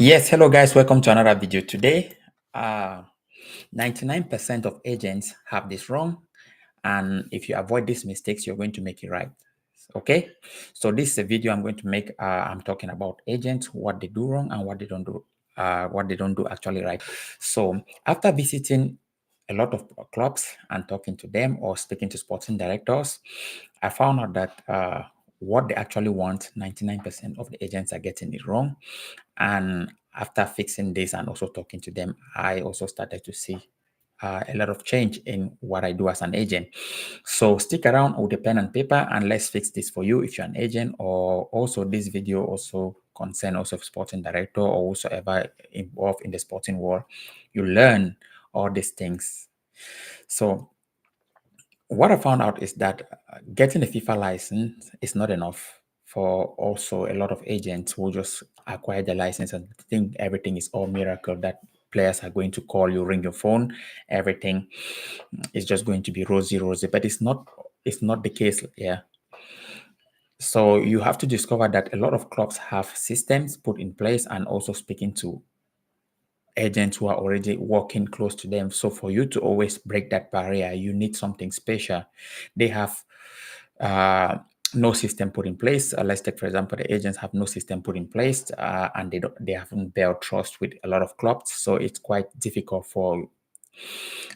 Yes, hello guys, welcome to another video today. 99% of agents have this wrong, and if you avoid these mistakes, you're going to make it right. Okay, so this is a video I'm going to make. I'm talking about agents, what they do wrong and what they don't do, actually right. So after visiting a lot of clubs and talking to them or speaking to sporting directors, I found out that what they actually want, 99% of the agents are getting it wrong. And after fixing this and also talking to them, I also started to see a lot of change in what I do as an agent. So stick around with a pen and paper and let's fix this for you if you're an agent, or also this video also concern also sporting director or whosoever involved in the sporting world. You learn all these things. So what I found out is that getting a FIFA license is not enough for also a lot of agents who just acquire the license and think everything is all miracle, that players are going to call you, ring your phone, everything is just going to be rosy, but it's not the case. Yeah. So you have to discover that a lot of clubs have systems put in place and also speaking to agents who are already working close to them. So for you to always break that barrier, you need something special. They have no system put in place. Let's take, for example, the agents have no system put in place, and they haven't built trust with a lot of clubs. So it's quite difficult for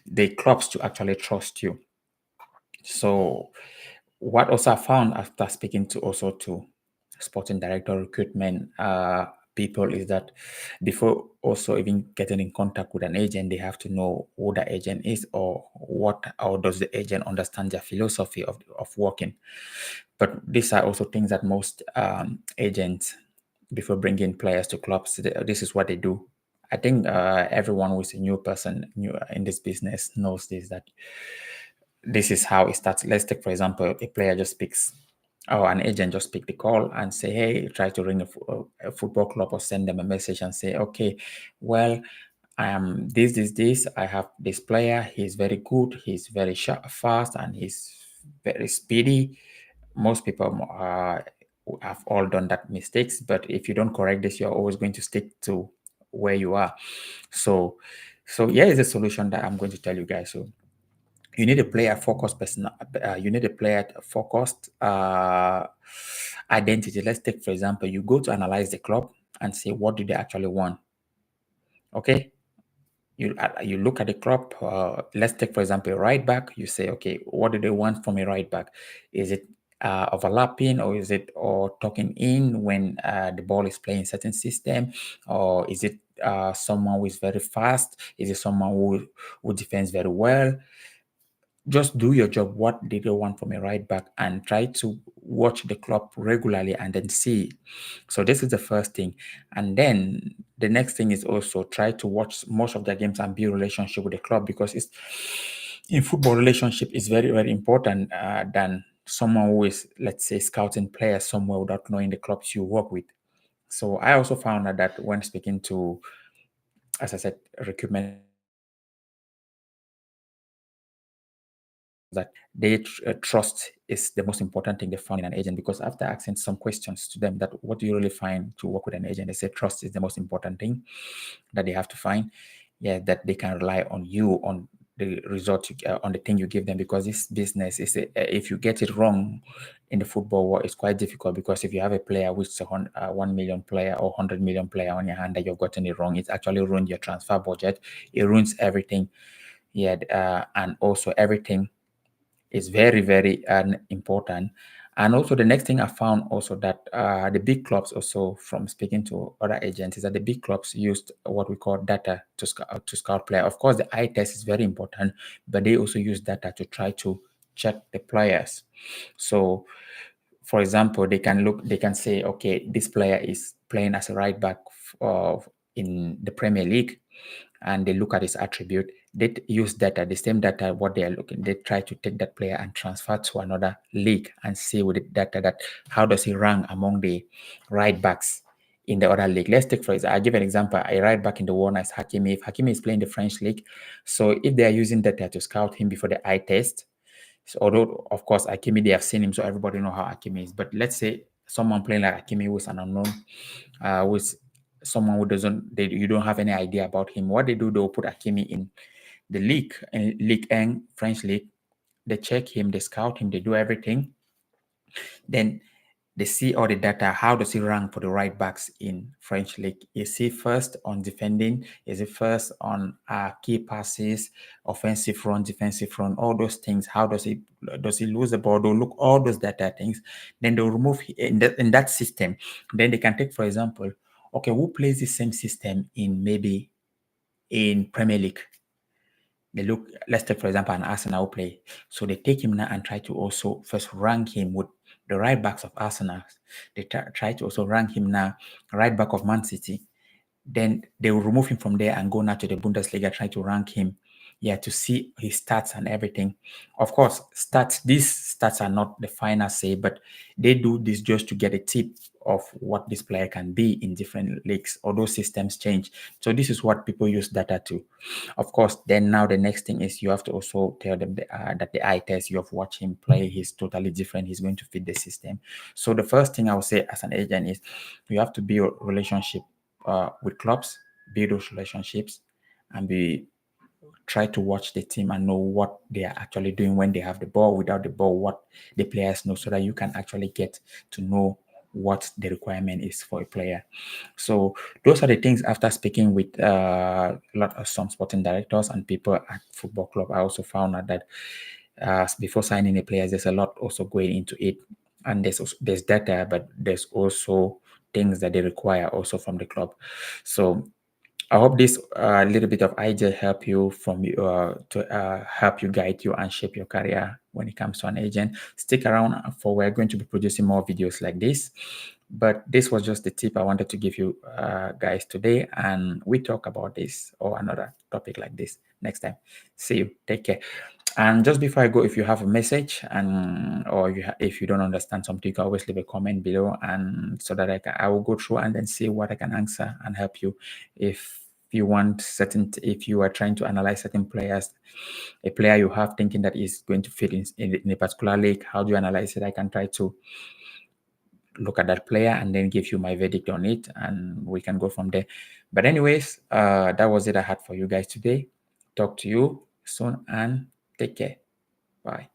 the clubs to actually trust you. So what also I found after speaking to also to sporting director, recruitment people, is that before also even getting in contact with an agent, they have to know who the agent is, or does the agent understand their philosophy of working. But these are also things that most agents, before bringing players to clubs, this is what they do. I think everyone who is a new person new in this business knows this, that this is how it starts. Let's take, for example, a player just picks, or an agent just pick the call and say, hey, try to ring a football club or send them a message and say, okay, well, I am this. I have this player. He's very good. He's very sharp, fast, and he's very speedy. Most people have all done that mistakes, but if you don't correct this, you're always going to stick to where you are. So here is a solution that I'm going to tell you guys. So you need a player focused person. You need a player focused identity. Let's take, for example, you go to analyze the club and say, what do they actually want? Okay, you look at the club. Let's take, for example, a right back. You say, okay, what do they want from a right back? Is it overlapping, or is it or tucking in when the ball is playing certain system, or is it someone who is very fast? Is it someone who defends very well? Just do your job. What did they want from a right back? And try to watch the club regularly and then see. So this is the first thing. And then the next thing is also try to watch most of the games and build relationship with the club, because it's in football, relationship is very important than someone who is, let's say, scouting players somewhere without knowing the clubs you work with. So I also found out that when speaking to, as I said, recruitment, that trust is the most important thing they found in an agent, because after asking some questions to them, that what do you really find to work with an agent, they say trust is the most important thing that they have to find. Yeah, that they can rely on you, on the result, on the thing you give them, because this business is if you get it wrong in the football world, it's quite difficult, because if you have a player which is a 1 million player or 100 million player on your hand that you've gotten it wrong, it actually ruins your transfer budget. It ruins everything. Yeah, and also everything is very important. And also the next thing I found also, that the big clubs, also from speaking to other agents, is that the big clubs used what we call data to scout player. Of course, the eye test is very important, but they also use data to try to check the players. So for example, they can say, okay, this player is playing as a right back in the Premier League, and they look at his attribute. They use data, the same data, what they are looking, they try to take that player and transfer to another league and see with the data that how does he rank among the right backs in the other league. Let's take, for example, I give an example, a right back in the one is Hakimi. If Hakimi is playing the French league, so if they are using data to scout him before the eye test, so although of course Hakimi, they have seen him, so everybody know how Hakimi is, but let's say someone playing like Hakimi, who is an unknown, who is someone who you don't have any idea about him, what they do, they'll put Hakimi in the league, in Ligue 1, French league. They check him, they scout him, they do everything. Then they see all the data. How does he rank for the right backs in French league? Is he first on defending? Is he first on key passes, offensive run, defensive run, all those things? How does he lose the ball? They'll look all those data things. Then they'll remove in that system. Then they can take, for example, okay, who plays the same system in maybe in Premier League? They look, let's take for example an Arsenal play. So they take him now and try to also first rank him with the right backs of Arsenal. They try to also rank him now right back of Man City. Then they will remove him from there and go now to the Bundesliga, try to rank him, to see his stats and everything. Of course, these stats are not the final say, but they do this just to get a tip of what this player can be in different leagues, or those systems change. So this is what people use data to. Of course, then now the next thing is you have to also tell them that the eye test you have watched him play, he's totally different, he's going to fit the system. So the first thing I would say as an agent is you have to build a relationship with clubs, build those relationships, and try to watch the team and know what they are actually doing when they have the ball, without the ball, what the players know, so that you can actually get to know what the requirement is for a player. So those are the things. After speaking with some sporting directors and people at football club, I also found out that before signing a player, there's a lot also going into it, and there's data, but there's also things that they require also from the club. So I hope this little bit of idea help you to help you guide you and shape your career when it comes to an agent. Stick around, for we're going to be producing more videos like this. But this was just the tip I wanted to give you guys today, and we talk about this or another topic like this next time. See you. Take care. And just before I go, if you have a message or if you don't understand something, you can always leave a comment below, and so that I will go through and then see what I can answer and help you. If you are trying to analyze certain players, a player you have thinking that is going to fit in a particular league, how do you analyze it? I can try to look at that player and then give you my verdict on it, and we can go from there. But anyways, that was it I had for you guys today. Talk to you soon and take care. Bye.